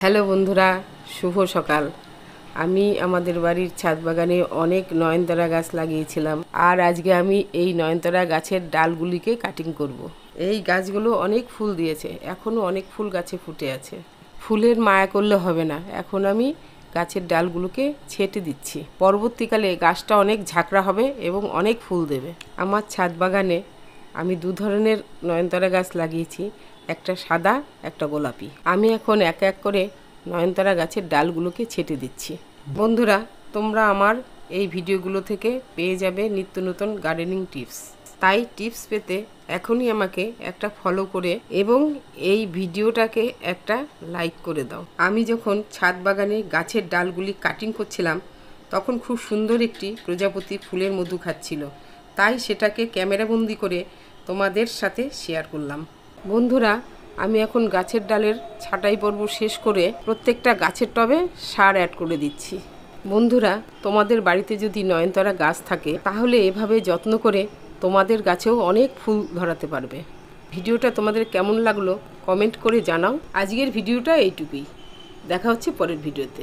Hello বন্ধুরা, শুভ সকাল। আমি আমাদের বাড়ির ছাদ বাগানে অনেক নয়নতারা গাছ লাগিয়েছিলাম, আর আজকে আমি এই নয়নতারা গাছের ডালগুলিকে কাটিং করব। এই গাছগুলো অনেক ফুল দিয়েছে, এখনও অনেক ফুল গাছে ফুটে আছে। ফুলের মায়া করলে হবে না, এখন আমি গাছের ডালগুলোকে ছেঁটে দিচ্ছি। পরবর্তীকালে গাছটা অনেক ঝাঁকড়া হবে এবং অনেক ফুল দেবে। আমার ছাদ বাগানে আমি দু ধরনের নয়নতারা গাছ লাগিয়েছি, একটা সাদা, একটা গোলাপি। আমি এখন এক এক করে নয়নতারা গাছের ডালগুলোকে ছেঁটে দিচ্ছি। বন্ধুরা, তোমরা আমার এই ভিডিওগুলো থেকে পেয়ে যাবে নিত্য নতুন গার্ডেনিং টিপস। তাই টিপস পেতে এখনই আমাকে একটা ফলো করে এবং এই ভিডিওটাকে একটা লাইক করে দাও। আমি যখন ছাদ বাগানে গাছের ডালগুলি কাটিং করছিলাম, তখন খুব সুন্দর একটি প্রজাপতি ফুলের মধু খাচ্ছিল, তাই সেটাকে ক্যামেরাবন্দি করে তোমাদের সাথে শেয়ার করলাম। বন্ধুরা, আমি এখন গাছের ডালের ছাঁটাই পর্ব শেষ করে প্রত্যেকটা গাছের টবে সার অ্যাড করে দিচ্ছি। বন্ধুরা, তোমাদের বাড়িতে যদি নয়নতারা গাছ থাকে তাহলে এভাবে যত্ন করে তোমাদের গাছেও অনেক ফুল ধরাতে পারবে। ভিডিওটা তোমাদের কেমন লাগলো কমেন্ট করে জানাও। আজকের ভিডিওটা এইটুকুই, দেখা হচ্ছে পরের ভিডিওতে।